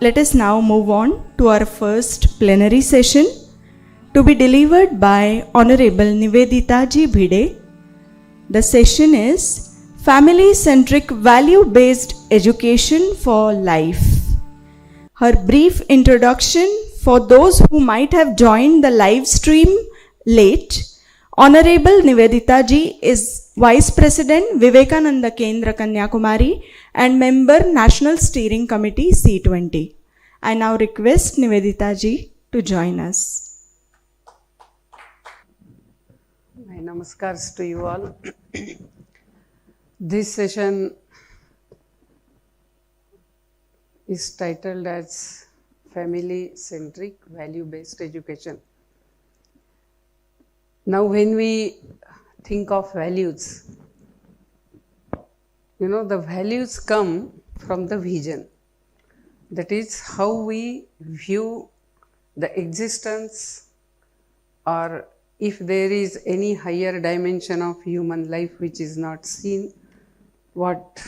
Let us now move on to our first plenary session to be delivered by Honorable Nivedita ji Bhide. The session is Family-Centric Value-Based Education for Life. Her brief introduction for those who might have joined the live stream late. Honorable Nivedita ji is Vice President Vivekananda Kendra Kanyakumari and Member National Steering Committee C20. I now request Nivedita ji to join us. My namaskars to you all. This session is titled as Family-Centric Value-Based Education. Now when we think of values, the values come from the vision. That is how we view the existence, or if there is any higher dimension of human life which is not seen, what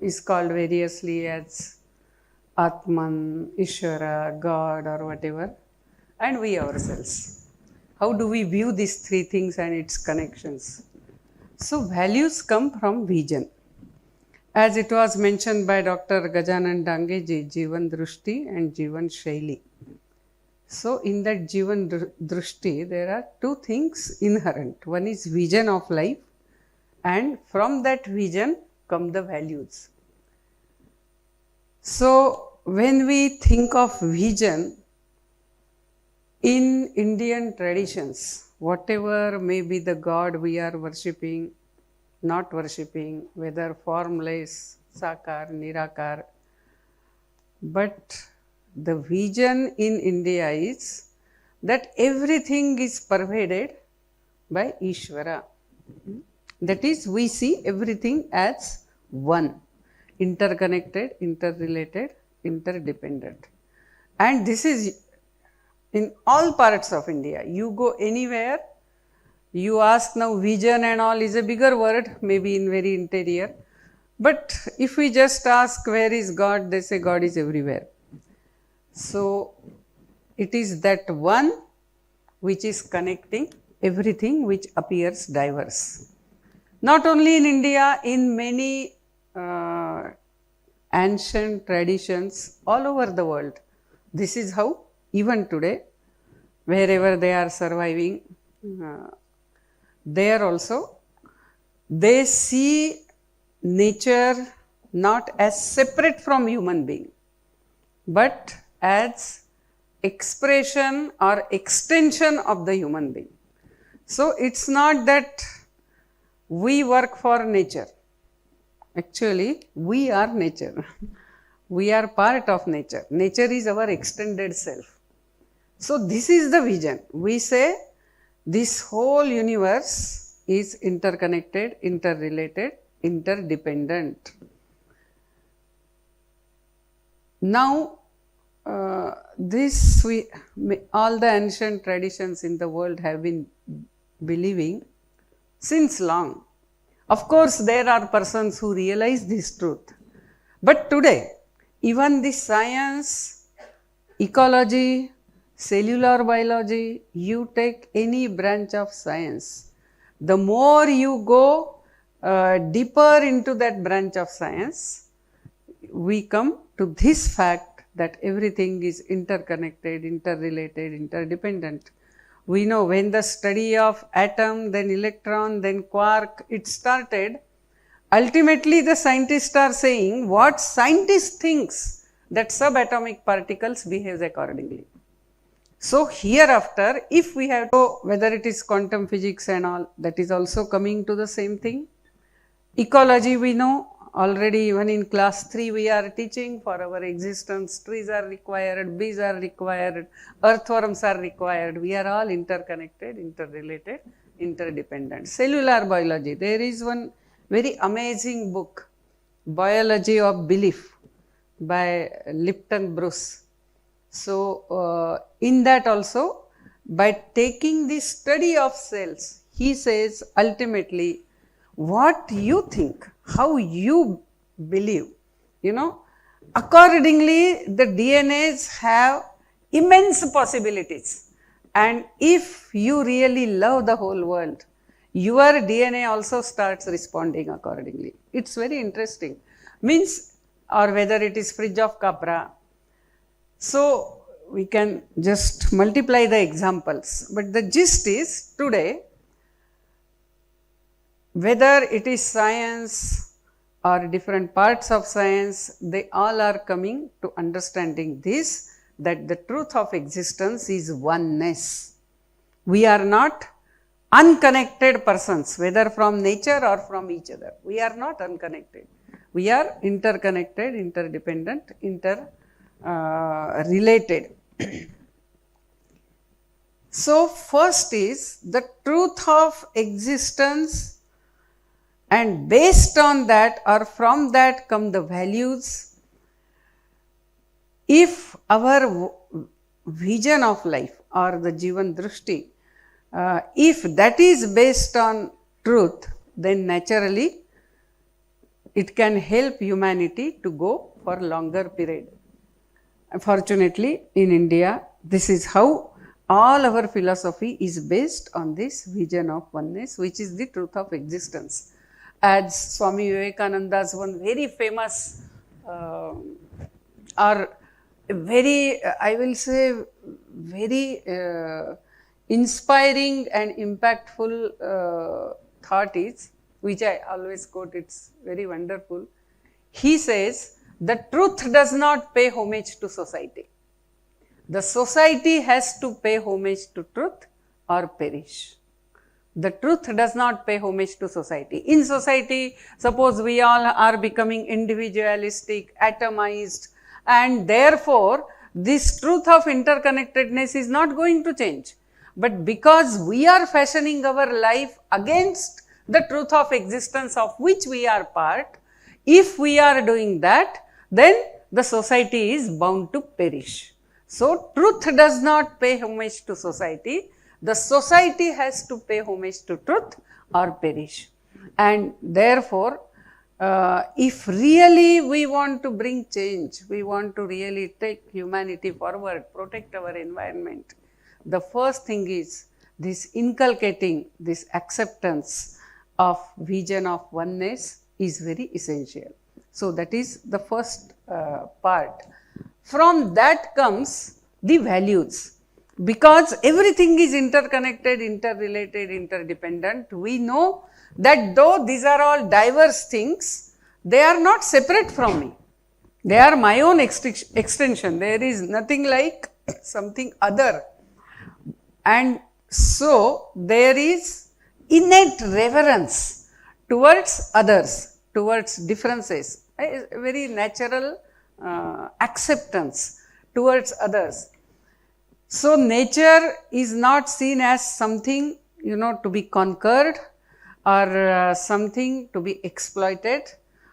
is called variously as Atman, Ishvara, God or whatever, and we ourselves. How do we view these three things and its connections? So values come from vision. As it was mentioned by Dr. Gajanan Dangeji, Jivan Drushti and Jivan Shaili. So in that Jivan Drushti, there are two things inherent. One is vision of life, and from that vision come the values. So when we think of vision, in Indian traditions, whatever may be the God we are worshipping, not worshipping, whether formless, sakar, nirakar, but the vision in India is that everything is pervaded by Ishvara. That is, we see everything as one, interconnected, interrelated, interdependent. And this is in all parts of India. You go anywhere, you ask now vision and all is a bigger word, maybe in very interior. But if we just ask where is God, they say God is everywhere. So it is that one which is connecting everything which appears diverse. Not only in India, in many ancient traditions all over the world. This is how even today, wherever they are surviving, there also, they see nature not as separate from human being, but as expression or extension of the human being. So it's not that we work for nature. Actually, we are nature. We are part of nature. Nature is our extended self. So this is the vision. We say this whole universe is interconnected, interrelated, interdependent. Now, all the ancient traditions in the world have been believing since long. Of course, there are persons who realize this truth. But today, even the science, ecology, cellular biology, you take any branch of science, the more you go deeper into that branch of science, we come to this fact that everything is interconnected, interrelated, interdependent. We know when the study of atom, then electron, then quark, it started, ultimately the scientists are saying what scientist thinks that subatomic particles behaves accordingly. So hereafter, if we have to, whether it is quantum physics and all, that is also coming to the same thing. Ecology, we know already, even in class 3 we are teaching for our existence, trees are required, bees are required, earthworms are required. We are all interconnected, interrelated, interdependent. Cellular biology, there is one very amazing book, Biology of Belief by Lipton Bruce. So in that also, by taking the study of cells, he says ultimately what you think, how you believe, Accordingly, the DNAs have immense possibilities. And if you really love the whole world, your DNA also starts responding accordingly. It's very interesting. Means, or whether it is fridge of Capra. So, we can just multiply the examples. But the gist is, today, whether it is science or different parts of science, they all are coming to understanding this, that the truth of existence is oneness. We are not unconnected persons, whether from nature or from each other. We are not unconnected. We are interconnected, interdependent, interrelated. So, first is the truth of existence, and based on that or from that come the values. If our vision of life or the Jivan Drishti, if that is based on truth, then naturally it can help humanity to go for longer period. Unfortunately, in India, this is how all our philosophy is based on this vision of oneness, which is the truth of existence. As Swami Vivekananda's one very famous or very, I will say, very inspiring and impactful thought is, which I always quote, it's very wonderful. He says, the truth does not pay homage to society. The society has to pay homage to truth or perish. The truth does not pay homage to society. In society, suppose we all are becoming individualistic, atomized, and therefore, this truth of interconnectedness is not going to change. But because we are fashioning our life against the truth of existence of which we are part, if we are doing that, then the society is bound to perish. So, truth does not pay homage to society. The society has to pay homage to truth or perish. And therefore, if really we want to bring change, we want to really take humanity forward, protect our environment, the first thing is this inculcating this acceptance of vision of oneness is very essential. So, that is the first part. From that comes the values. Because everything is interconnected, interrelated, interdependent, we know that though these are all diverse things, they are not separate from me. They are my own extension. There is nothing like something other. And so, there is innate reverence towards others, towards differences, a very natural acceptance towards others. So, nature is not seen as something, to be conquered or something to be exploited,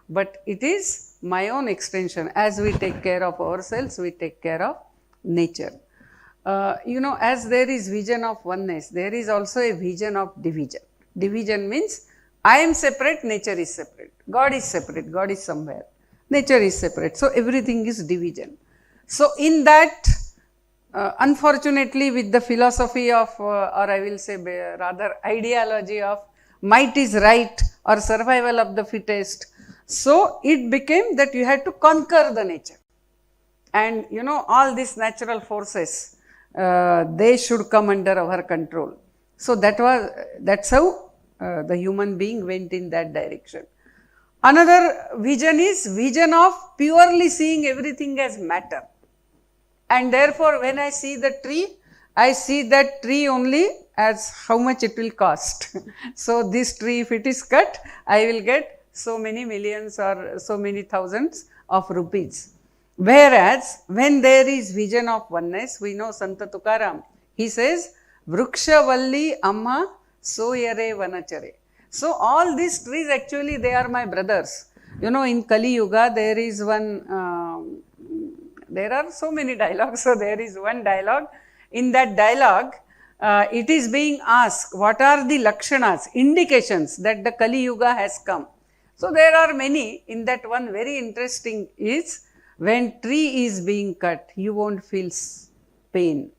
but it is my own extension. As we take care of ourselves, we take care of nature. As there is vision of oneness, there is also a vision of division. Division means I am separate, nature is separate. God is separate, God is somewhere. Nature is separate. So, everything is division. So, in that, unfortunately, with the philosophy of, or I will say rather ideology of might is right or survival of the fittest. So, it became that you had to conquer the nature. And all these natural forces, they should come under our control. So, that's how the human being went in that direction. Another vision is vision of purely seeing everything as matter. And therefore, when I see the tree, I see that tree only as how much it will cost. So, this tree, if it is cut, I will get so many millions or so many thousands of rupees. Whereas, when there is vision of oneness, we know Santa Tukaram, he says, Vriksha Valli Amma Soyare Vanachare. So, all these trees actually they are my brothers. In Kali Yuga there is one, there are so many dialogues. So, there is one dialogue. In that dialogue, it is being asked what are the lakshanas, indications that the Kali Yuga has come. So, there are many. In that one very interesting is when tree is being cut, you won't feel pain.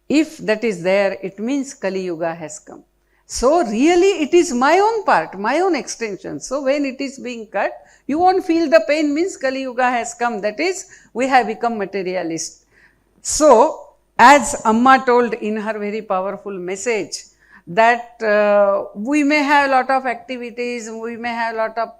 If that is there, it means Kali Yuga has come. So really it is my own part, my own extension. So when it is being cut, you won't feel the pain, means Kali Yuga has come. That is, we have become materialist. So as Amma told in her very powerful message, that we may have a lot of activities, we may have a lot of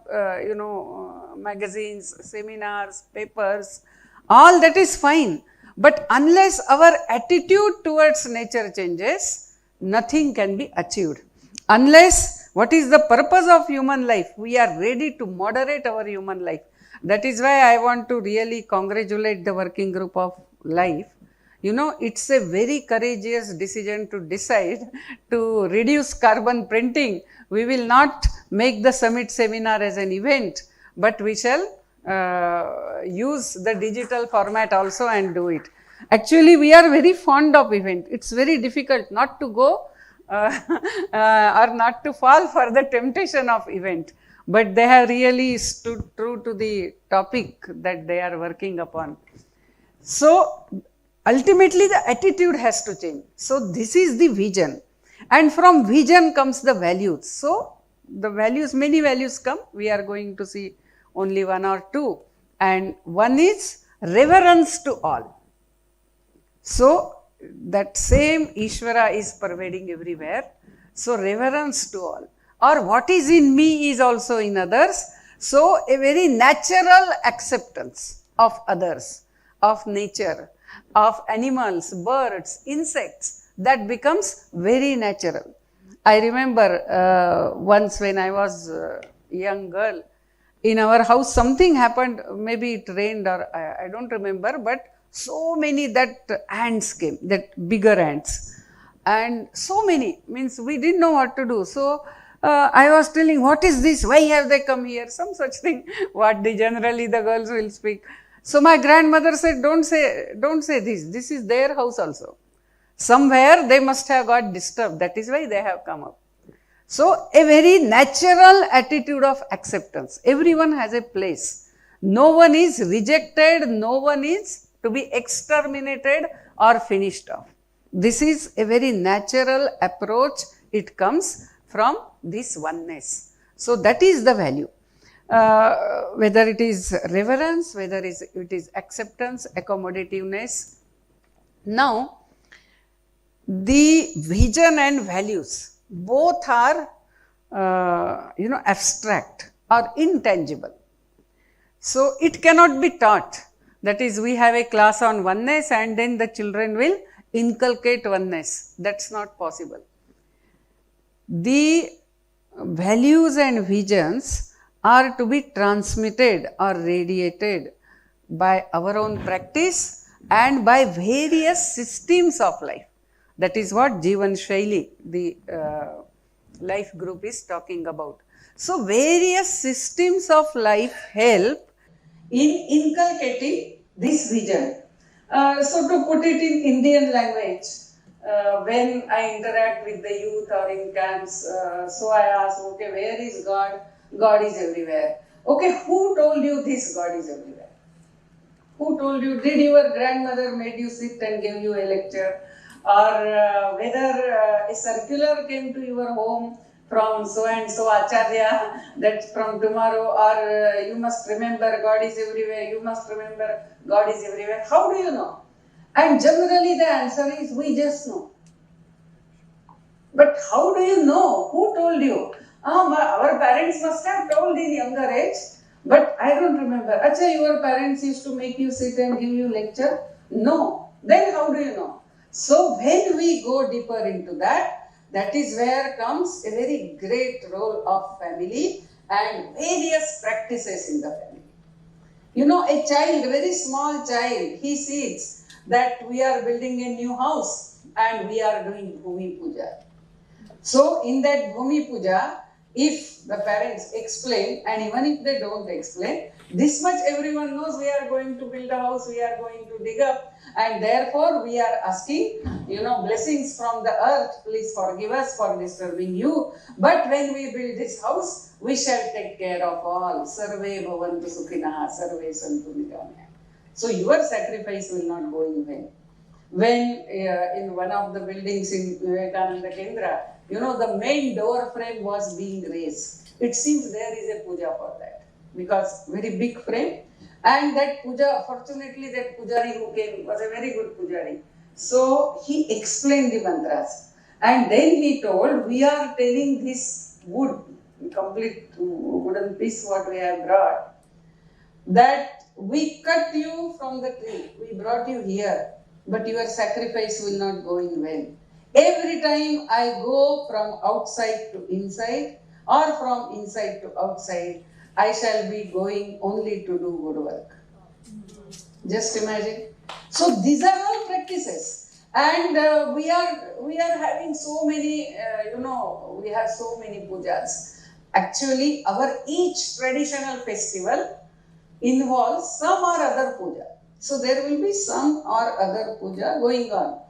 magazines, seminars, papers, all that is fine. But unless our attitude towards nature changes, nothing can be achieved. Unless, what is the purpose of human life? We are ready to moderate our human life. That is why I want to really congratulate the working group of life. You know, it's a very courageous decision to decide to reduce carbon printing. We will not make the summit seminar as an event, but we shall use the digital format also and do it. Actually, we are very fond of event. It's very difficult not to go or not to fall for the temptation of event. But they have really stood true to the topic that they are working upon. So ultimately the attitude has to change. So this is the vision, and from vision comes the values. So the values, many values come. We are going to see only one or two, and one is reverence to all. So that same Ishvara is pervading everywhere. So reverence to all, or what is in me is also in others. So a very natural acceptance of others, of nature, of animals, birds, insects, that becomes very natural. I remember once when I was a young girl, in our house something happened, maybe it rained or I don't remember, but so many that ants came, that bigger ants, and so many, means we didn't know what to do. So I was telling, what is this, why have they come here, some such thing, what generally the girls will speak. So my grandmother said, don't say this is their house also. Somewhere they must have got disturbed, that is why they have come up. So a very natural attitude of acceptance. Everyone has a place. No one is rejected, no one is to be exterminated or finished off. This is a very natural approach. It comes from this oneness. So that is the value. Whether it is reverence, whether it is acceptance, accommodativeness. Now, the vision and values, both are abstract or intangible. So it cannot be taught. That is, we have a class on oneness and then the children will inculcate oneness. That's not possible. The values and visions are to be transmitted or radiated by our own practice and by various systems of life. That is what Jivan Shaili, the life group, is talking about. So various systems of life help in inculcating this vision. So to put it in Indian language, when I interact with the youth or in camps, so I ask, okay, where is God? God is everywhere. Okay, who told you this God is everywhere? Who told you? Did your grandmother made you sit and give you a lecture? Or whether a circular came to your home from so and so Acharya, that from tomorrow, or you must remember God is everywhere, you must remember God is everywhere. How do you know? And generally the answer is, we just know. But how do you know? Who told you? Our parents must have told in younger age, but I don't remember. Acha, your parents used to make you sit and give you lecture? No. Then how do you know? So when we go deeper into that, that is where comes a very great role of family and various practices in the family. You know, a child, a very small child, he sees that we are building a new house and we are doing Bhumi Puja. So in that Bhumi Puja, if the parents explain, and even if they don't explain, this much everyone knows: we are going to build a house, we are going to dig up, and therefore we are asking, blessings from the earth. Please forgive us for disturbing you. But when we build this house, we shall take care of all. Sarve bhavantu sukhinah, sarve santu niramaya. So your sacrifice will not go in vain. When in one of the buildings in Vivekananda Kendra, the main door frame was being raised. It seems there is a puja for that, because very big frame. And that puja, fortunately that pujari who came was a very good pujari. So he explained the mantras. And then he told, we are telling this wood, complete wooden piece what we have brought, that we cut you from the tree, we brought you here, but your sacrifice will not go in vain. Every time I go from outside to inside or from inside to outside, I shall be going only to do good work. Just imagine. So these are all practices, and we are having so many. We have so many pujas. Actually, our each traditional festival involves some or other puja. So there will be some or other puja going on.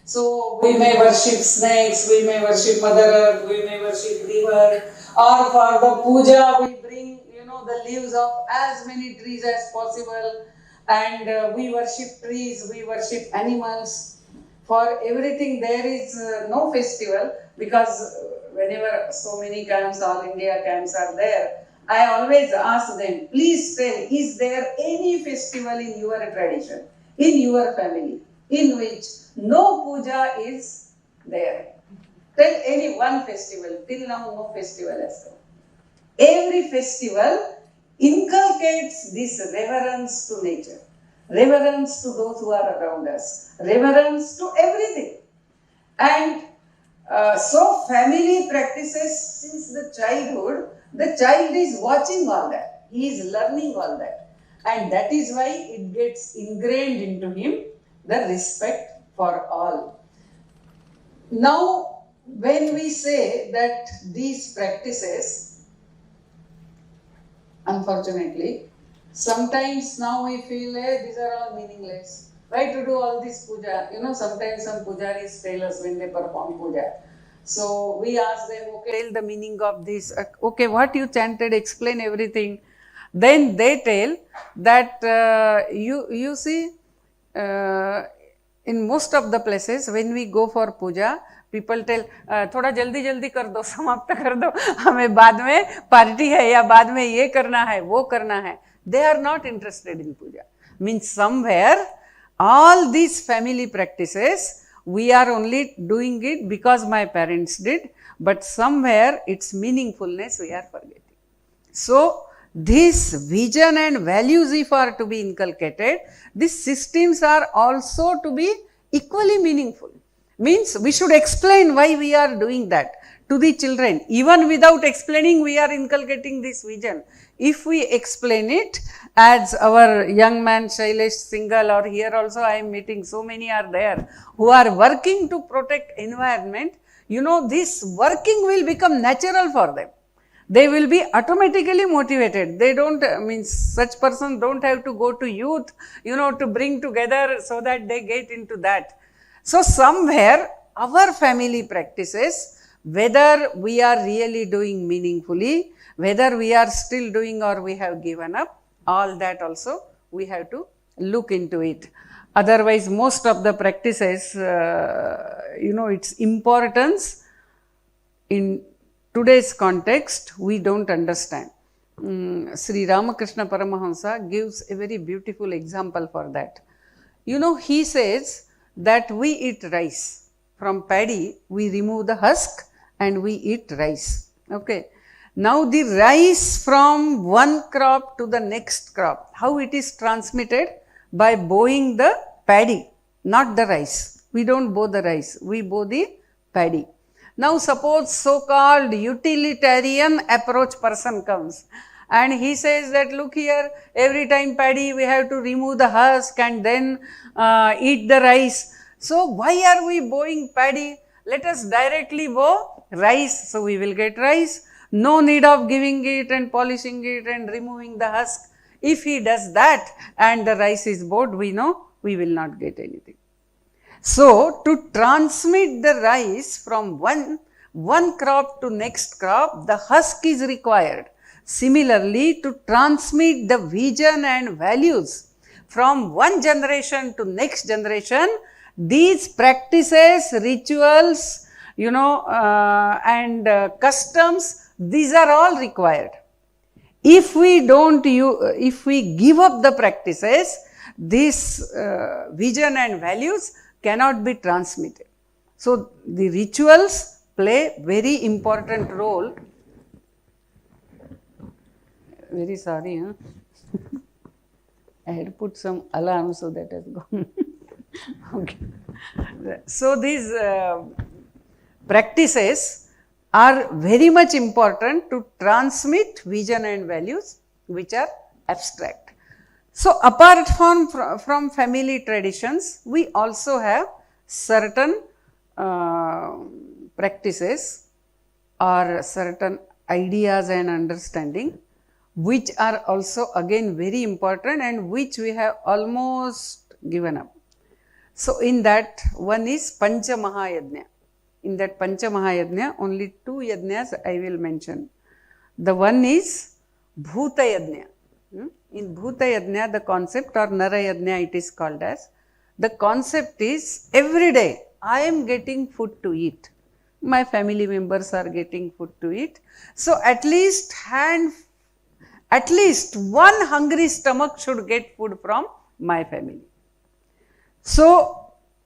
So we may worship snakes, we may worship Mother Earth, we may worship river, or for the puja we bring the leaves of as many trees as possible, and we worship trees, we worship animals. For everything there is no festival, because whenever so many camps, all India camps are there, I always ask them, please tell, is there any festival in your tradition, in your family, in which no puja is there? Tell any one festival. Till now no festival has come. Every festival inculcates this reverence to nature, reverence to those who are around us, reverence to everything. And so family practices since the childhood. The child is watching all that. He is learning all that. And that is why it gets ingrained into him, the respect for all. Now, when we say that these practices, unfortunately, sometimes now we feel these are all meaningless. Why to do all this puja? Sometimes some pujaris tell us when they perform puja. So we ask them, okay, tell the meaning of this. Okay, what you chanted, explain everything. Then they tell that you see, in most of the places when we go for puja, people tell, थोड़ा जल्दी जल्दी कर दो, समाप्त कर दो, हमें बाद में पार्टी है या बाद में ये करना है, वो करना है. They are not interested in puja. Means somewhere all these family practices, we are only doing it because my parents did, but somewhere its meaningfulness we are forgetting. So this vision and values, if are to be inculcated, these systems are also to be equally meaningful. Means we should explain why we are doing that to the children. Even without explaining, we are inculcating this vision. If we explain it, as our young man Shailesh Singhal, or here also I am meeting, so many are there who are working to protect environment, this working will become natural for them. They will be automatically motivated. They don't, such persons don't have to go to youth, to bring together so that they get into that. So somewhere our family practices, whether we are really doing meaningfully, whether we are still doing or we have given up, all that also we have to look into it. Otherwise, most of the practices, its importance in today's context, we don't understand. Sri Ramakrishna Paramahansa gives a very beautiful example for that. He says that we eat rice. From paddy, we remove the husk and we eat rice. Okay. Now the rice from one crop to the next crop, how it is transmitted? By bowing the paddy, not the rice. We don't bow the rice, we bow the paddy. Now suppose so-called utilitarian approach person comes and he says that, look here, every time paddy we have to remove the husk and then eat the rice. So why are we bowing paddy? Let us directly bow rice, so we will get rice. No need of giving it and polishing it and removing the husk. If he does that and the rice is bought, we know we will not get anything. So, to transmit the rice from one crop to next crop, the husk is required. Similarly, to transmit the vision and values from one generation to next generation, these practices, rituals, and customs, these are all required. If we if we give up the practices, this vision and values cannot be transmitted. So, the rituals play very important role. Very sorry, huh? I had put some alarm, so that has gone. Okay. So, these practices are very much important to transmit vision and values which are abstract. So, apart from family traditions, we also have certain practices or certain ideas and understanding which are also again very important and which we have almost given up. So, in that one is Pancha Mahayajna. In that Pancha Mahayajna, only 2 yajnas I will mention. The one is Bhuta Yajna. In Bhuta Yajna, the concept, or Nara Yajna it is called as, the concept is every day I am getting food to eat. My family members are getting food to eat. So, at least one hungry stomach should get food from my family. So,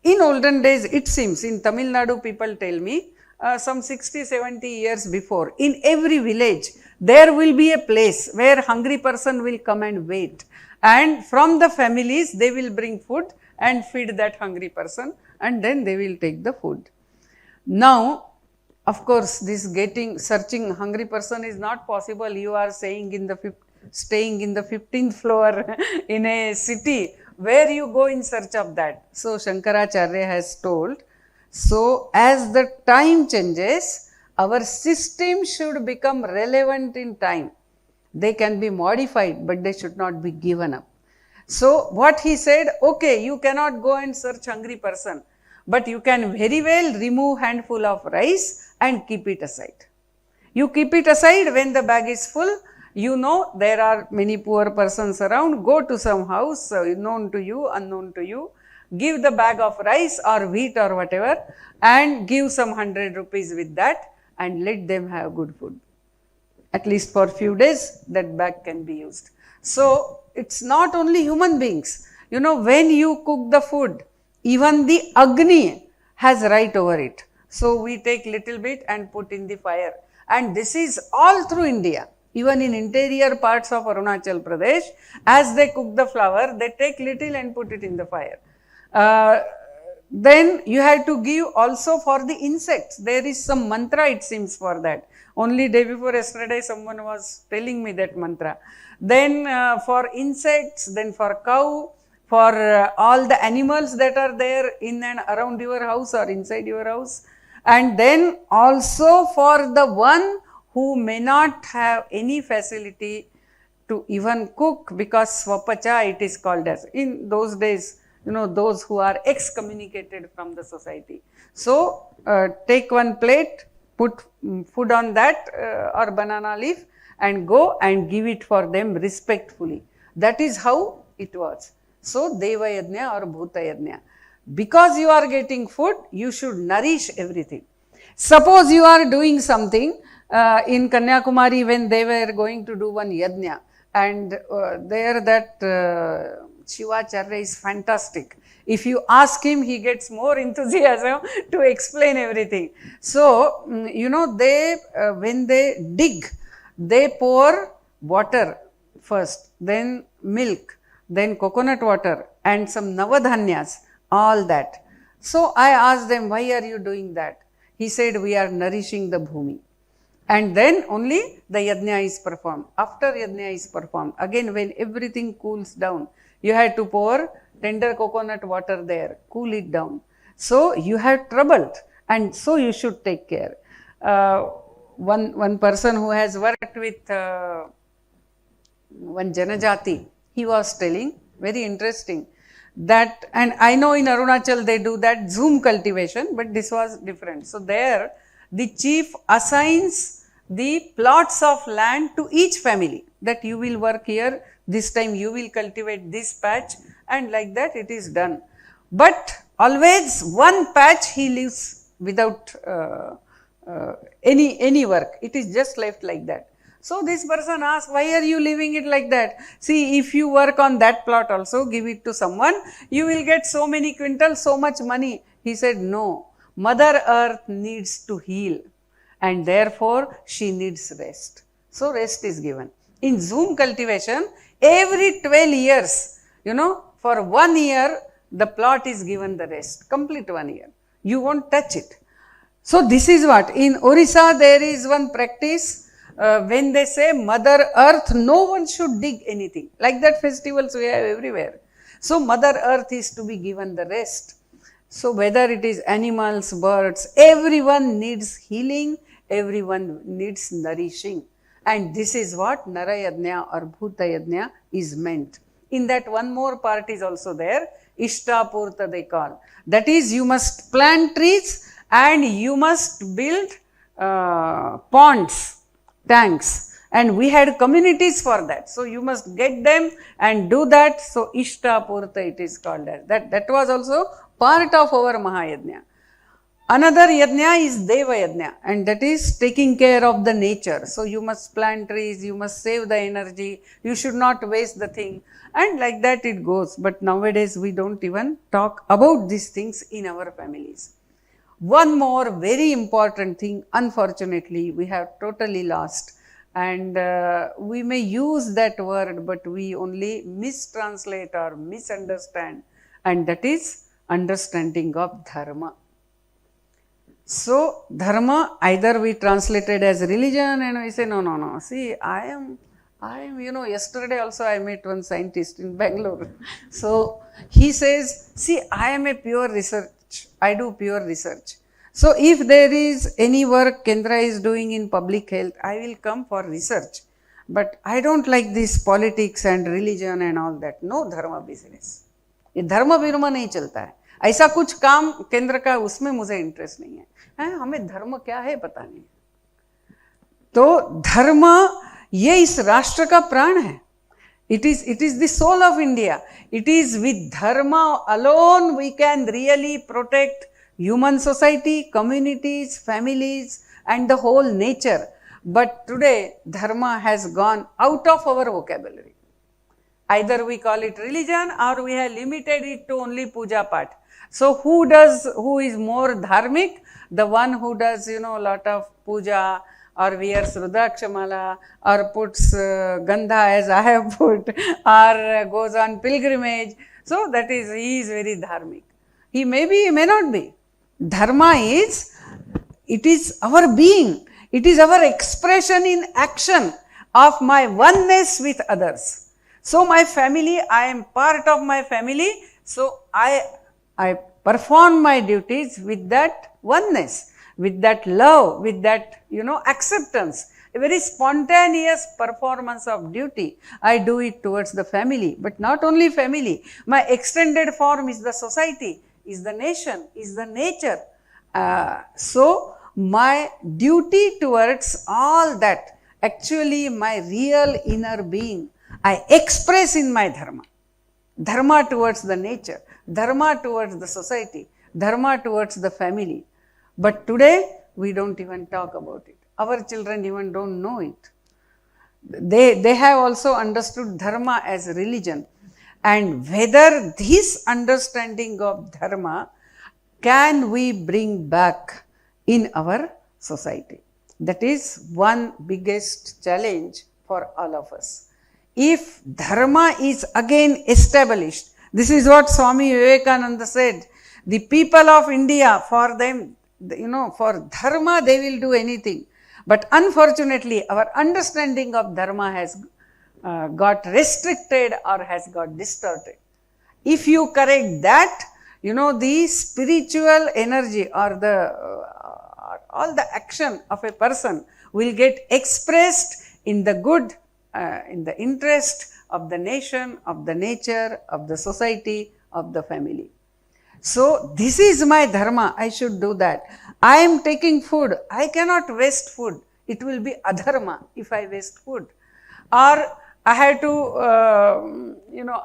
in olden days, it seems, in Tamil Nadu, people tell me, some 60-70 years before, in every village, there will be a place where hungry person will come and wait. And from the families, they will bring food and feed that hungry person, and then they will take the food. Now, of course, this searching hungry person is not possible. You are staying in the 15th floor in a city. Where you go in search of that? So, Shankaracharya has told, so as the time changes, our system should become relevant in time. They can be modified, but they should not be given up. So, what he said, okay, you cannot go and search hungry person, but you can very well remove handful of rice and keep it aside. You keep it aside when the bag is full. You know there are many poor persons around, go to some house, known to you, unknown to you, give the bag of rice or wheat or whatever and give some 100 rupees with that and let them have good food. At least for few days that bag can be used. So, it is not only human beings, when you cook the food, even the Agni has right over it. So, we take little bit and put in the fire, and this is all through India. Even in interior parts of Arunachal Pradesh, as they cook the flour, they take little and put it in the fire. Then you have to give also for the insects. There is some mantra, it seems, for that. Only day before yesterday, someone was telling me that mantra. Then for insects, then for cow, for all the animals that are there in and around your house or inside your house. And then also for the one who may not have any facility to even cook, because swapacha it is called as. In those days, those who are excommunicated from the society. So, take one plate, put food on that or banana leaf and go and give it for them respectfully. That is how it was. So, Deva Yajna or Bhuta Yajna. Because you are getting food, you should nourish everything. Suppose you are doing something in Kanyakumari when they were going to do one yajna, and there that Shivacharya is fantastic. If you ask him, he gets more enthusiasm to explain everything. So, they when they dig, they pour water first, then milk, then coconut water and some navadhanyas, all that. So, I asked them, why are you doing that? He said, we are nourishing the bhumi. And then only the yajna is performed. After yajna is performed, again when everything cools down, you have to pour tender coconut water there, cool it down. So, you have troubled, and so you should take care. one person who has worked with one Janajati, he was telling, very interesting, that, and I know in Arunachal they do that Zoom cultivation, but this was different. So there the chief assigns the plots of land to each family, that you will work here, this time you will cultivate this patch, and like that it is done. But always one patch he leaves without any work, it is just left like that. So this person asked, why are you leaving it like that? See, if you work on that plot also, give it to someone, you will get so many quintals, so much money. He said, no, Mother Earth needs to heal and therefore she needs rest. So rest is given. In Zoom cultivation, every 12 years, for 1 year, the plot is given the rest, complete 1 year. You won't touch it. So this is what, in Orissa there is one practice, when they say Mother Earth, no one should dig anything. Like that festivals we have everywhere. So Mother Earth is to be given the rest. So whether it is animals, birds, everyone needs healing, everyone needs nourishing. And this is what Narayajna or Bhutayajna is meant. In that one more part is also there, Ishtapurta they call. That is, you must plant trees and you must build ponds, tanks, and we had communities for that. So you must get them and do that. So Ishtapurta it is called as. That was also part of our Mahayajna. Another yajna is Deva Yajna, and that is taking care of the nature. So you must plant trees, you must save the energy, you should not waste the thing, and like that it goes. But nowadays we don't even talk about these things in our families. One more very important thing, unfortunately, we have totally lost, and we may use that word, but we only mistranslate or misunderstand, and that is understanding of dharma. So dharma, either we translate it as religion, and we say, no. See, I am, yesterday also I met one scientist in Bangalore. So he says, see, I am a pure research, I do pure research. So if there is any work Kendra is doing in public health, I will come for research. But I don't like this politics and religion and all that. No dharma business. ये धर्म विर्म नहीं चलता है. ऐसा कुछ काम केंद्र का, उसमें मुझे इंटरेस्ट नहीं है. हमें धर्म क्या है पता नहीं. तो धर्म ये इस राष्ट्र का प्राण है. It is the soul of India. It is with dharma alone we can really protect human society, communities, families, and the whole nature. But today dharma has gone out of our vocabulary. Either we call it religion or we have limited it to only puja part. So who is more dharmic? The one who does, a lot of puja, or wears Rudrakshamala, or puts Gandha as I have put, or goes on pilgrimage. So that is, he is very dharmic. He may be, he may not be. Dharma is, it is our being. It is our expression in action of my oneness with others. So my family, I am part of my family, so I perform my duties with that oneness, with that love, with that, acceptance, a very spontaneous performance of duty. I do it towards the family, but not only family. My extended form is the society, is the nation, is the nature. So my duty towards all that, actually my real inner being, I express in my dharma. Dharma towards the nature, dharma towards the society, dharma towards the family. But today we don't even talk about it. Our children even don't know it. They have also understood dharma as religion. And whether this understanding of dharma can we bring back in our society? That is one biggest challenge for all of us. If dharma is again established, this is what Swami Vivekananda said, the people of India, for them, for dharma they will do anything. But unfortunately, our understanding of dharma has got restricted or has got distorted. If you correct that, the spiritual energy or or all the action of a person will get expressed in the good, in the interest of the nation, of the nature, of the society, of the family. So, this is my dharma, I should do that. I am taking food, I cannot waste food, it will be adharma if I waste food. Or I had to,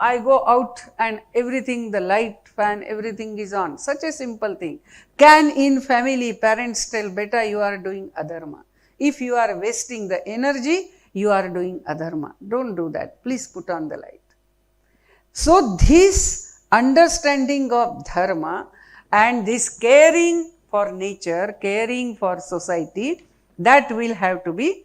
I go out and everything, the light, fan, everything is on. Such a simple thing. Can in family parents tell, beta, you are doing adharma. If you are wasting the energy, you are doing adharma. Don't do that. Please put on the light. So, this understanding of dharma and this caring for nature, caring for society, that will have to be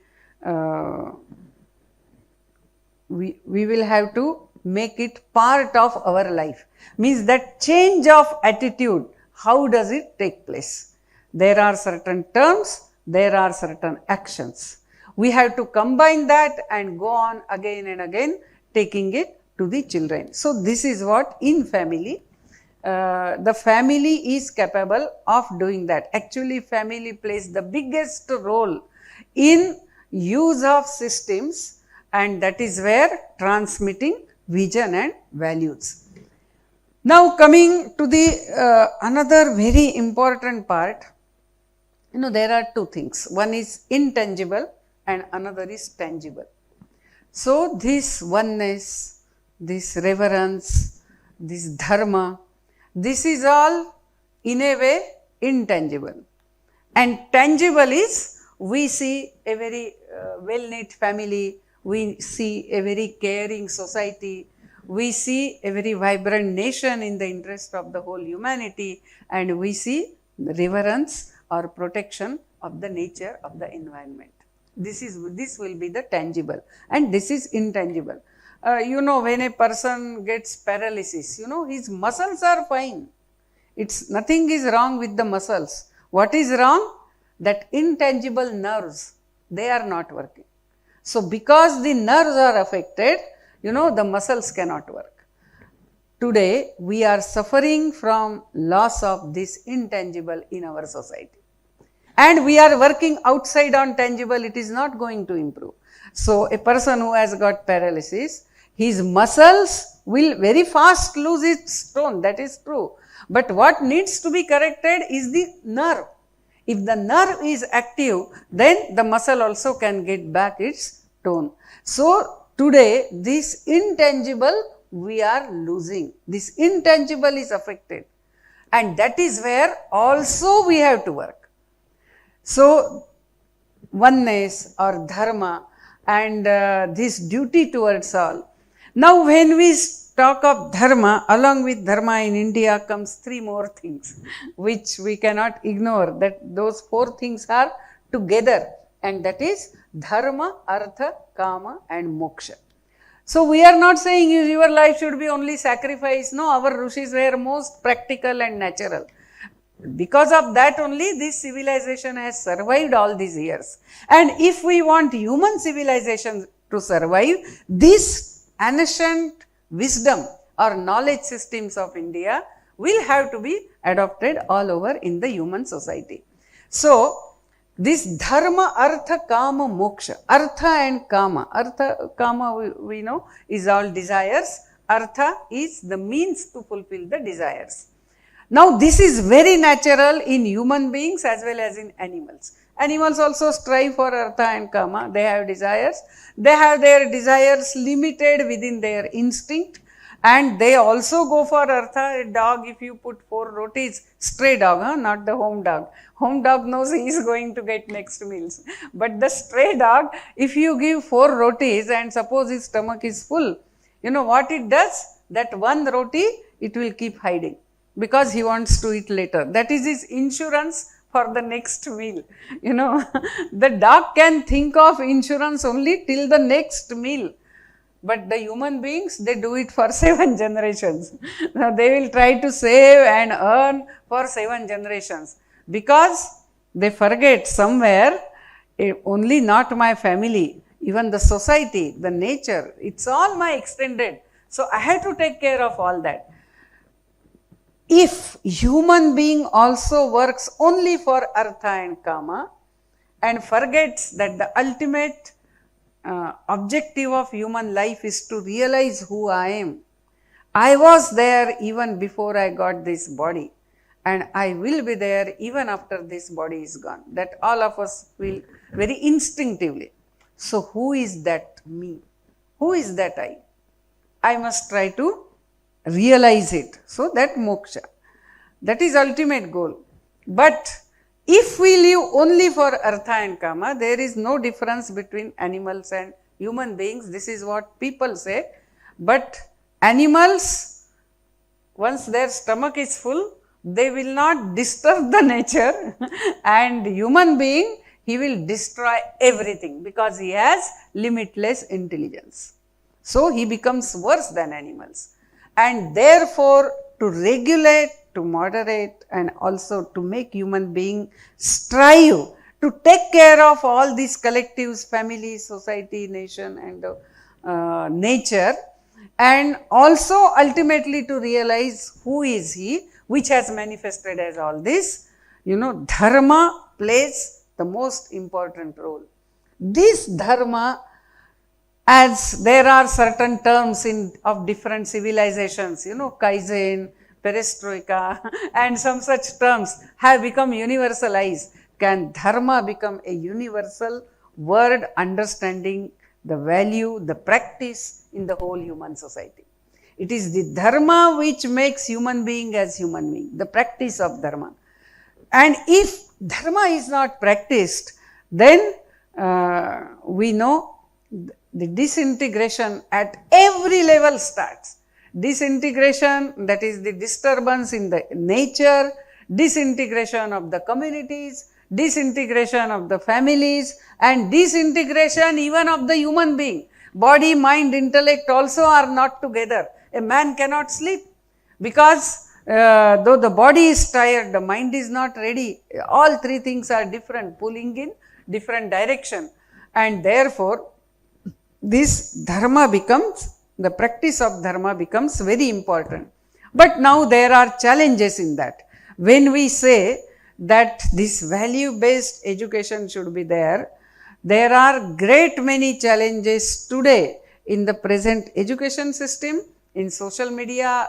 we will have to make it part of our life. Means that change of attitude, how does it take place? There are certain terms, there are certain actions. We have to combine that and go on again and again taking it to the children. So, this is what in family, the family is capable of doing that. Actually, family plays the biggest role in use of systems, and that is where transmitting vision and values. Now, coming to the another very important part, there are two things. One is intangible and another is tangible. So, this oneness, this reverence, this dharma, this is all in a way intangible. And tangible is, we see a very well-knit family, we see a very caring society, we see a very vibrant nation in the interest of the whole humanity, and we see reverence or protection of the nature of the environment. This will be the tangible, and this is intangible. When a person gets paralysis, his muscles are fine. Nothing is wrong with the muscles. What is wrong? That intangible nerves, they are not working. So, because the nerves are affected, the muscles cannot work. Today, we are suffering from loss of this intangible in our society. And we are working outside on tangible, it is not going to improve. So, a person who has got paralysis, his muscles will very fast lose its tone, that is true. But what needs to be corrected is the nerve. If the nerve is active, then the muscle also can get back its tone. So, today this intangible we are losing, this intangible is affected, and that is where also we have to work. So, oneness or dharma and this duty towards all. Now, when we talk of dharma, along with dharma in India comes three more things which we cannot ignore, that those four things are together, and that is dharma, artha, kama and moksha. So, we are not saying your life should be only sacrifice. No, our rishis were most practical and natural. Because of that only this civilization has survived all these years. And if we want human civilization to survive, this ancient wisdom or knowledge systems of India will have to be adopted all over in the human society. So, this dharma, artha, kama, moksha, artha and kama we know is all desires, artha is the means to fulfill the desires. Now, this is very natural in human beings as well as in animals. Animals also strive for artha and kama, they have desires, they have their desires limited within their instinct, and they also go for artha. A dog, if you put 4 rotis, stray dog, not the home dog. Home dog knows he is going to get next meals. But the stray dog, if you give 4 rotis and suppose his stomach is full, you know what it does? That one roti, it will keep hiding because he wants to eat later. That is his insurance for the next meal. The dog can think of insurance only till the next meal. But the human beings, they do it for 7 generations. Now, they will try to save and earn for 7 generations because they forget somewhere, only not my family, even the society, the nature, it's all my extended. So, I have to take care of all that. if human being also works only for artha and kama and forgets that the ultimate objective of human life is to realize who I am. I was there even before I got this body, and I will be there even after this body is gone. That all of us feel very instinctively. So who is that me? Who is that I? I must try to realize it. So that moksha, that is ultimate goal. But if we live only for artha and kama, there is no difference between animals and human beings. This is what people say. But animals, once their stomach is full, they will not disturb the nature, and human being, he will destroy everything because he has limitless intelligence. So he becomes worse than animals, and therefore to regulate, to moderate, and also to make human being strive to take care of all these collectives, family, society, nation, and nature, and also ultimately to realize who is he, which has manifested as all this. Dharma plays the most important role. This dharma, as there are certain terms of different civilizations, Kaizen, perestroika, and some such terms have become universalized. Can dharma become a universal word understanding the value, the practice in the whole human society? It is the dharma which makes human being as human being, the practice of dharma. And if dharma is not practiced, then we know the disintegration at every level starts. Disintegration, that is the disturbance in the nature, disintegration of the communities, disintegration of the families, and disintegration even of the human being. Body, mind, intellect also are not together. A man cannot sleep because though the body is tired, the mind is not ready. All three things are different, pulling in different direction, and therefore this dharma becomes, the practice of dharma becomes very important. But now there are challenges in that. When we say that this value based education should be there are great many challenges today in the present education system, in social media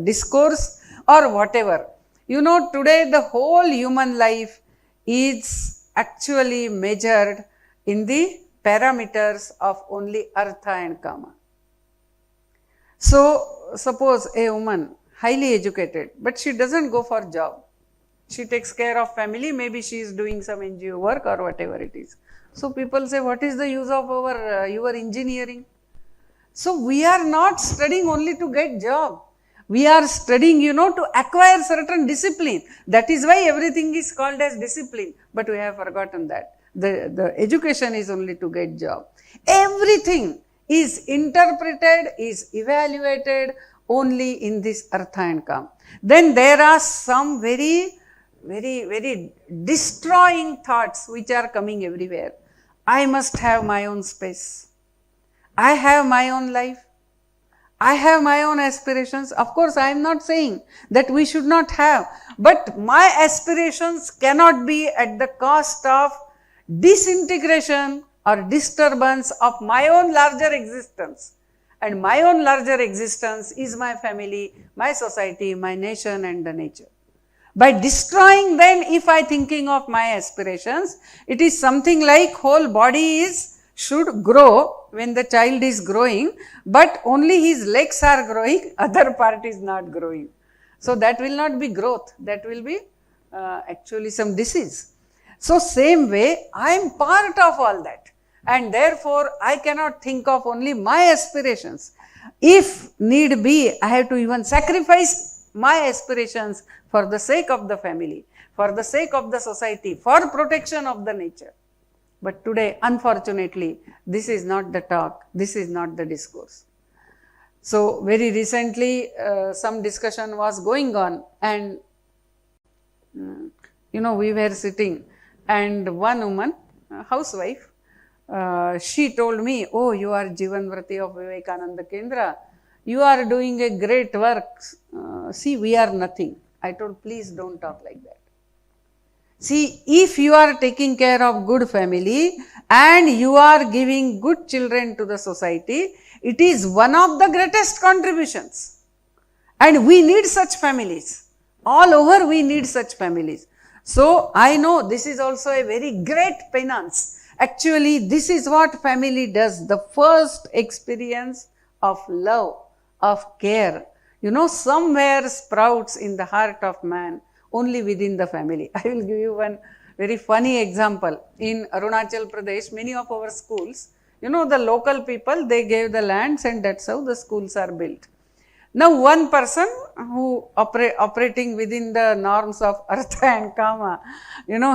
discourse, or whatever. Today the whole human life is actually measured in the parameters of only artha and kama. So suppose a woman, highly educated, but she doesn't go for job. She takes care of family, maybe she is doing some NGO work or whatever it is. So people say, what is the use of your engineering? So we are not studying only to get job. We are studying, to acquire certain discipline. That is why everything is called as discipline. But we have forgotten that. The education is only to get job. Everything is interpreted, is evaluated only in this artha and kama. Then there are some very destroying thoughts which are coming everywhere. I must have my own space. I have my own life. I have my own aspirations. Of course, I am not saying that we should not have, but my aspirations cannot be at the cost of disintegration or disturbance of my own larger existence. And my own larger existence is my family, my society, my nation, and the nature. By destroying then, if I thinking of my aspirations, it is something like whole body should grow when the child is growing, but only his legs are growing, other part is not growing. So that will not be growth, that will be actually some disease. So same way, I am part of all that, and therefore I cannot think of only my aspirations. If need be, I have to even sacrifice my aspirations for the sake of the family, for the sake of the society, for protection of the nature. But today, unfortunately, this is not the talk, this is not the discourse. So very recently, some discussion was going on, and we were sitting, and one woman, housewife, she told me, oh, you are Jivanvrati of Vivekananda Kendra, you are doing a great work, see, we are nothing. I told, please don't talk like that. See, if you are taking care of good family and you are giving good children to the society, it is one of the greatest contributions. And we need such families. All over we need such families. So, I know this is also a very great penance. Actually, this is what family does. The first experience of love, of care, somewhere sprouts in the heart of man only within the family. I will give you one very funny example. In Arunachal Pradesh, many of our schools, the local people, they gave the lands and that's how the schools are built. Now, one person who operating within the norms of Artha and Kama,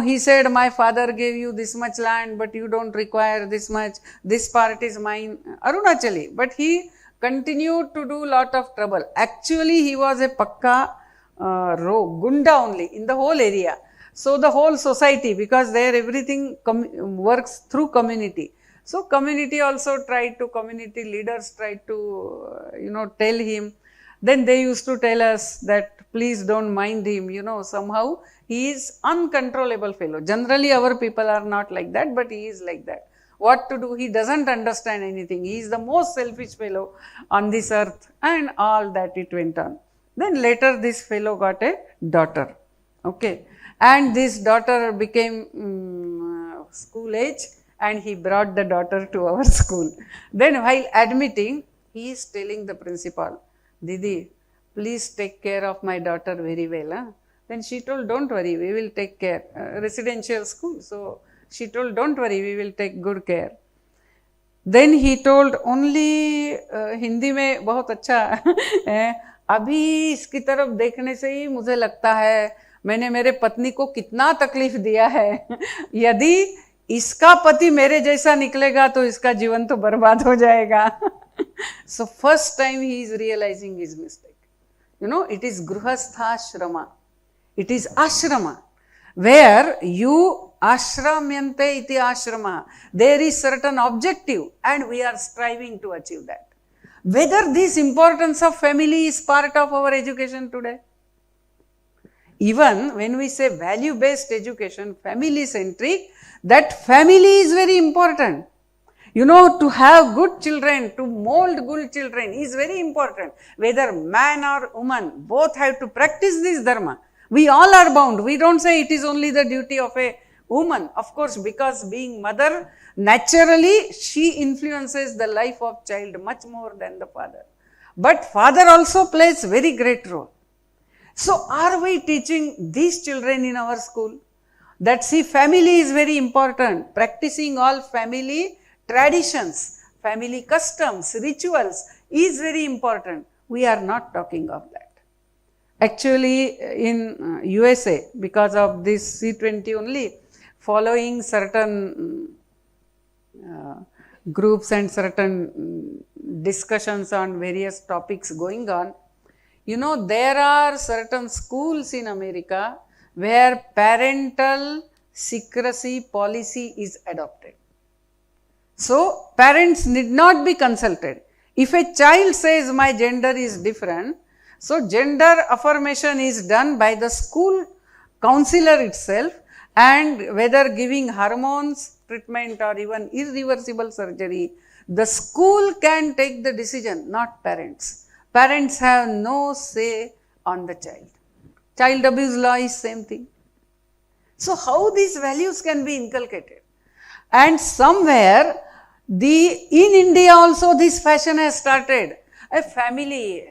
he said, my father gave you this much land, but you don't require this much, this part is mine, Arunachali. But he continued to do lot of trouble. Actually, he was a pakka gunda only in the whole area. So, the whole society, because there everything works through community. So, community leaders tried to, tell him. Then they used to tell us that please don't mind him, somehow he is uncontrollable fellow. Generally, our people are not like that, but he is like that. What to do? He doesn't understand anything. He is the most selfish fellow on this earth, and all that it went on. Then later this fellow got a daughter, okay, and this daughter became school age, and he brought the daughter to our school. Then while admitting, he is telling the principal, Didi, please take care of my daughter very well. Huh? Then she told, don't worry, we will take care. Residential school. So she told, don't worry, we will take good care. Then he told, only Hindi में बहुत अच्छा अभी इसकी तरफ देखने से ही मुझे लगता है मैंने मेरे पत्नी को कितना तकलीफ दिया है यदि इसका पति मेरे जैसा निकलेगा तो इसका जीवन तो बर्बाद हो जाएगा. So first time he is realizing his mistake. It is grihastha-shrama. It is ashrama. Where you ashramyante iti ashrama. There is certain objective and we are striving to achieve that. Whether this importance of family is part of our education today. Even when we say value-based education, family-centric, that family is very important. To have good children, to mold good children is very important. Whether man or woman, both have to practice this dharma. We all are bound. We don't say it is only the duty of a woman. Of course, because being mother, naturally she influences the life of child much more than the father. But father also plays very great role. So, are we teaching these children in our school? That see, family is very important. Practicing all family traditions, family customs, rituals is very important. We are not talking of that. Actually, in USA, because of this C20 only, following certain groups and certain discussions on various topics going on, there are certain schools in America where parental secrecy policy is adopted. So, parents need not be consulted. If a child says my gender is different, so gender affirmation is done by the school counselor itself, and whether giving hormones treatment or even irreversible surgery, the school can take the decision, not parents. Parents have no say on the child. Child abuse law is same thing. So, how these values can be inculcated? And somewhere, in India also this fashion has started. A family,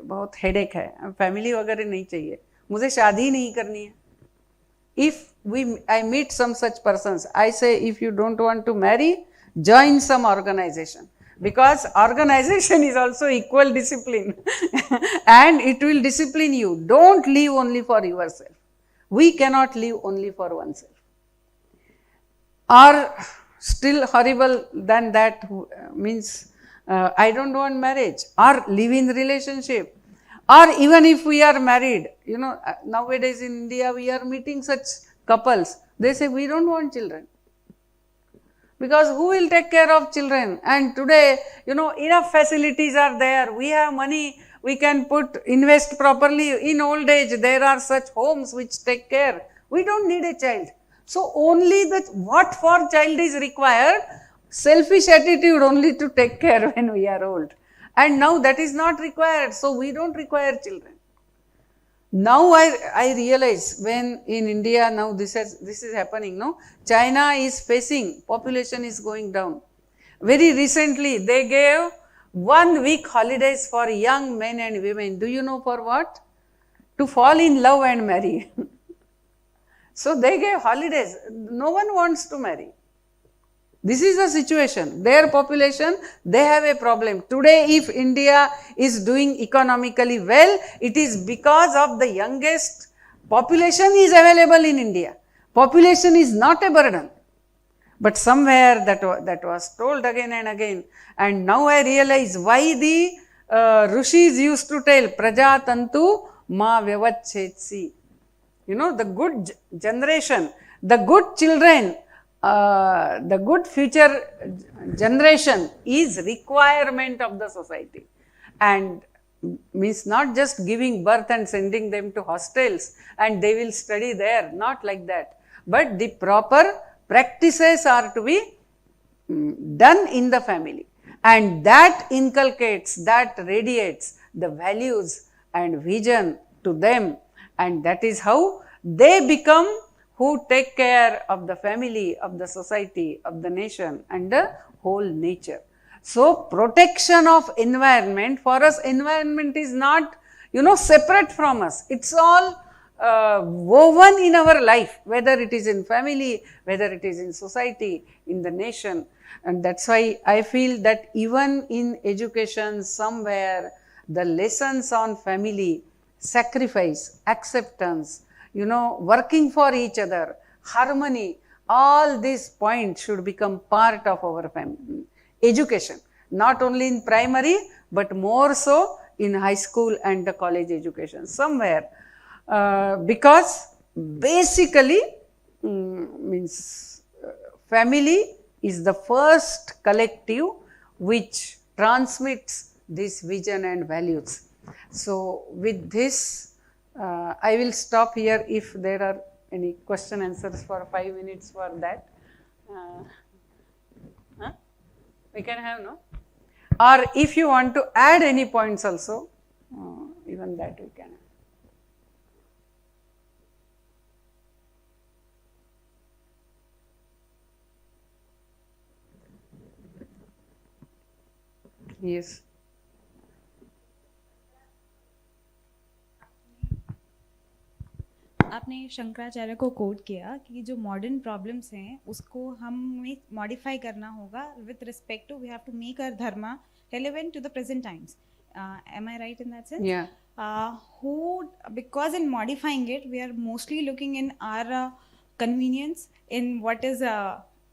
बहुत headache है, family वगैरह नहीं चाहिए, मुझे शादी नहीं करनी है. If I meet some such persons, I say, if you don't want to marry, join some organization. Because organization is also equal discipline and it will discipline you. Don't live only for yourself. We cannot live only for oneself. Or still horrible than that means I don't want marriage or live-in relationship. Or even if we are married, nowadays in India we are meeting such couples, they say we don't want children. Because who will take care of children? And today, enough facilities are there, we have money, we can invest properly in old age. There are such homes which take care. We don't need a child. So only what for child is required, selfish attitude only to take care when we are old. And now that is not required, so we don't require children. Now I realize when in India now this is happening, no? China is facing, population is going down. Very recently they gave 1 week holidays for young men and women. Do you know for what? To fall in love and marry. So they gave holidays. No one wants to marry. This is the situation. Their population, they have a problem. Today, if India is doing economically well, it is because of the youngest population is available in India. Population is not a burden. But somewhere that was told again and again. And now I realize why the Rishis used to tell, Prajatantu ma vyavachhetsi. You know, the good generation, the good children, the good future generation is requirement of the society, and means not just giving birth and sending them to hostels and they will study there, not like that, but the proper practices are to be done in the family, and that inculcates, that radiates the values and vision to them, and that is how they become who take care of the family, of the society, of the nation and the whole nature. So, protection of environment, for us environment is not, you know, separate from us. It is all woven in our life, whether it is in family, whether it is in society, in the nation. And that is why I feel that even in education somewhere the lessons on family, sacrifice, acceptance, you know, working for each other, harmony, all these points should become part of our education, not only in primary, but more so in high school and the college education somewhere, because basically means family is the first collective which transmits this vision and values. So with this, I will stop here. If there are any question answers for 5 minutes for that, we can have, no? Or if you want to add any points also, even that we can. Yes. आपने शंकराचार्य को coat किया कि जो modern problems हैं उसको हमें modify करना होगा with respect to we have to make our dharma relevant to the present times. Am I right in that sense? Yeah. Because in modifying it, we are mostly looking in our convenience, in what is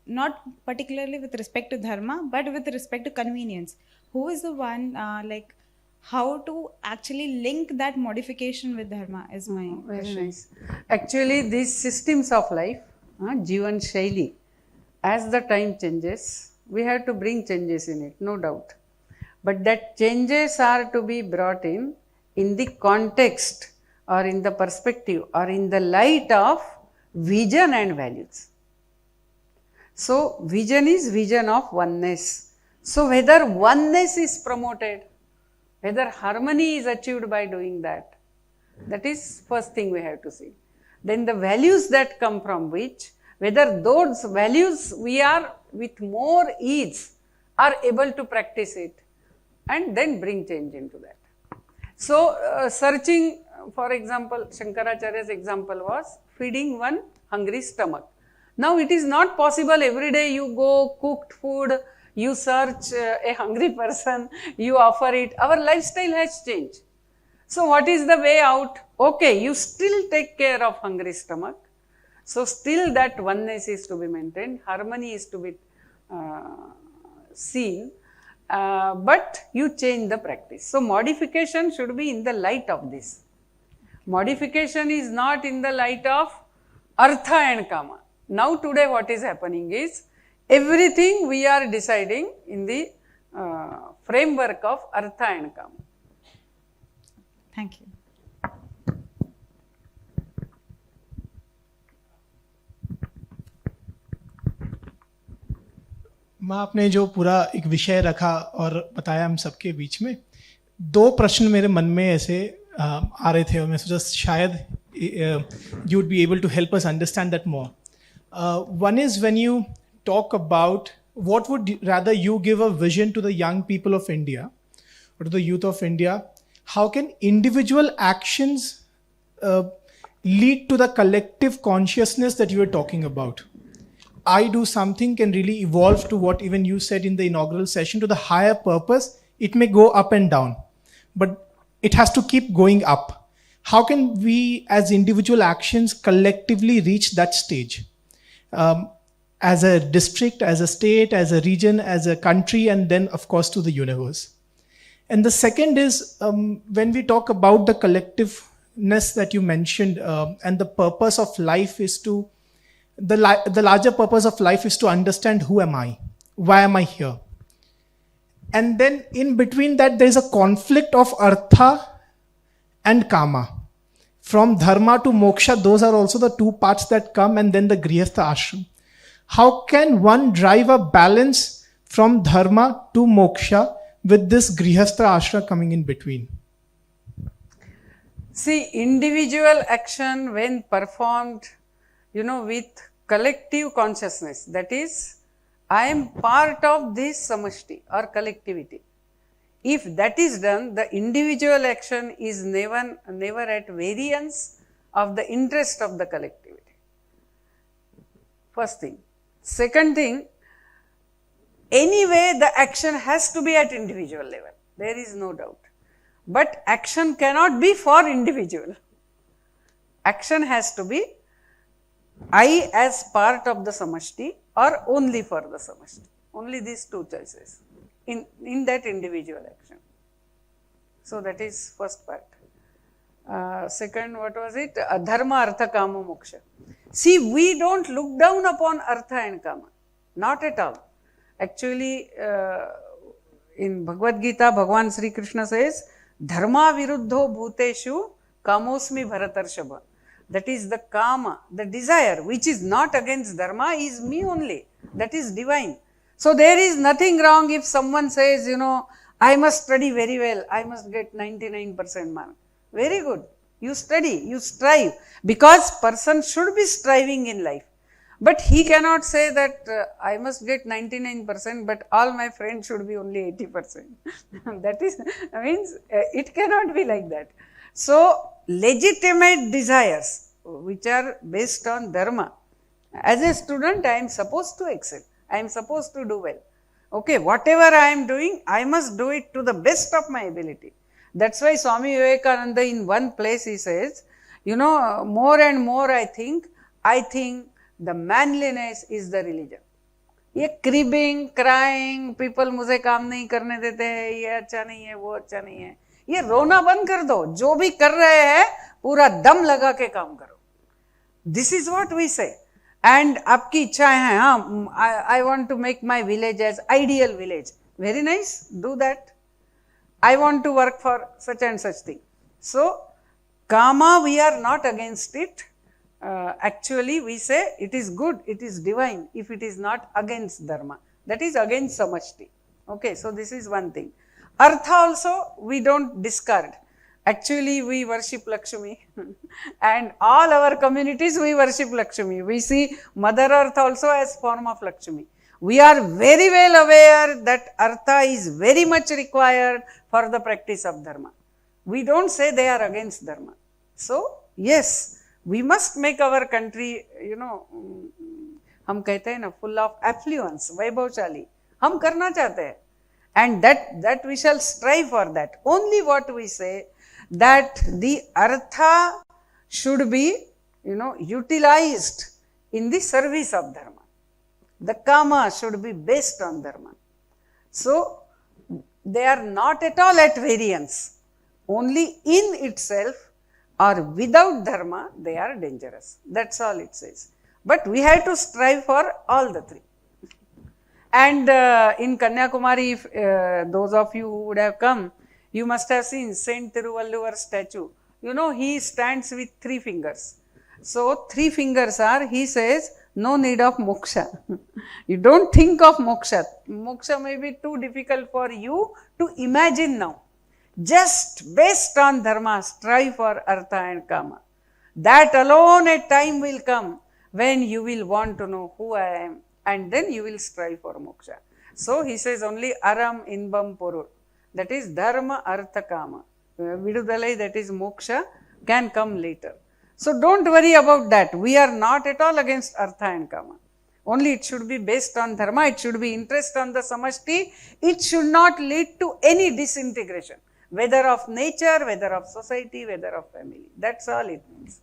not particularly with respect to dharma, but with respect to convenience. Who is the one, like, how to actually link that modification with dharma is my Very question. nice. Actually, these systems of life, Jivan Shaili, as the time changes, we have to bring changes in it, no doubt. But that changes are to be brought in the context or in the perspective or in the light of vision and values. So, vision is vision of oneness. So, whether oneness is promoted, whether harmony is achieved by doing that, that is first thing we have to see. Then the values that come from which, whether those values we are with more ease are able to practice it and then bring change into that. So, searching, for example, Shankaracharya's example was feeding one hungry stomach. Now, it is not possible every day you go cooked food, you search a hungry person, you offer it. Our lifestyle has changed. So, what is the way out? Okay, you still take care of hungry stomach. So, still that oneness is to be maintained, harmony is to be seen, but you change the practice. So, modification should be in the light of this. Modification is not in the light of artha and kama. Now, today what is happening is, everything we are deciding in the framework of artha and kama. Thank you. माँ, आपने जो पूरा एक विषय रखा और बताया हम सबके बीच में, दो प्रश्न मेरे मन में ऐसे आ रहे थे और मैं सोचा शायद you would be able to help us understand that more. One is when you talk about what would rather you give a vision to the young people of India or to the youth of India, how can individual actions lead to the collective consciousness that you were talking about? I do something can really evolve to what even you said in the inaugural session, to the higher purpose. It may go up and down, but it has to keep going up. How can we as individual actions collectively reach that stage? As a district, as a state, as a region, as a country, and then of course to the universe. And the second is when we talk about the collectiveness that you mentioned, and the purpose of life is to, the larger purpose of life is to understand who am I? Why am I here? And then in between that, there's a conflict of artha and kama. From dharma to moksha, those are also the two parts that come, and then the grihastha ashram. How can one drive a balance from dharma to moksha with this grihastha ashram coming in between? See, individual action when performed, with collective consciousness, that is, I am part of this samashti or collectivity. If that is done, the individual action is never at variance of the interest of the collectivity. First thing. Second thing, anyway the action has to be at individual level, there is no doubt. But action cannot be for individual. Action has to be I as part of the samashti or only for the samashti. Only these two choices in that individual action. So that is first part. Second, what was it? Dharma, artha, kama, moksha. See, we don't look down upon artha and kama. Not at all. Actually, in Bhagavad Gita, Bhagavan Sri Krishna says, Dharma viruddho bhuteshu kamosmi bharatarshava. That is the kama, the desire, which is not against dharma, is me only. That is divine. So there is nothing wrong if someone says, I must study very well, I must get 99% mark. Very good. You study, you strive, because person should be striving in life. But he cannot say that I must get 99%, but all my friends should be only 80%. That is, means it cannot be like that. So, legitimate desires which are based on dharma. As a student, I am supposed to excel. I am supposed to do well. Okay, whatever I am doing, I must do it to the best of my ability. That's why Swami Vivekananda in one place he says, more and more I think the manliness is the religion. ये cribbing, crying, people मुझे काम नहीं करने देते हैं, ये अच्छा नहीं है, वो अच्छा नहीं है, ये रोना बंद कर दो, जो भी कर रहे हैं पूरा दम लगा के काम करो. This is what we say. And आपकी इच्छाएं हैं, हाँ, I want to make my village as ideal village. Very nice, do that. I want to work for such and such thing. So, kama, we are not against it. Actually, we say it is good, it is divine if it is not against dharma. That is against samashti. Okay, so this is one thing. Artha also we don't discard. Actually, we worship Lakshmi and all our communities we worship Lakshmi. We see Mother Earth also as form of Lakshmi. We are very well aware that Artha is very much required for the practice of dharma. We don't say they are against dharma. So, yes, we must make our country, हम कहते हैं ना, full of affluence, वैभवशाली. हम करना चाहते हैं. And that we shall strive for that. Only what we say, that the artha should be, utilized in the service of dharma. The kama should be based on dharma. So, they are not at all at variance. Only in itself or without dharma, they are dangerous. That's all it says. But we have to strive for all the three. And in Kanyakumari, if those of you who would have come, You must have seen Saint Thiruvalluvar statue. You know, he stands with 3 fingers. So 3 fingers are, he says, no need of moksha. You don't think of moksha. Moksha may be too difficult for you to imagine now. Just based on dharma, strive for artha and kama. That alone a time will come when you will want to know who I am, and then you will strive for moksha. So he says only aram inbam porul, that is dharma artha kama. Vidudalai, that is moksha, can come later. So don't worry about that. We are not at all against artha and kama. Only it should be based on dharma, it should be interest on the samashti, it should not lead to any disintegration, whether of nature, whether of society, whether of family. That's all it means.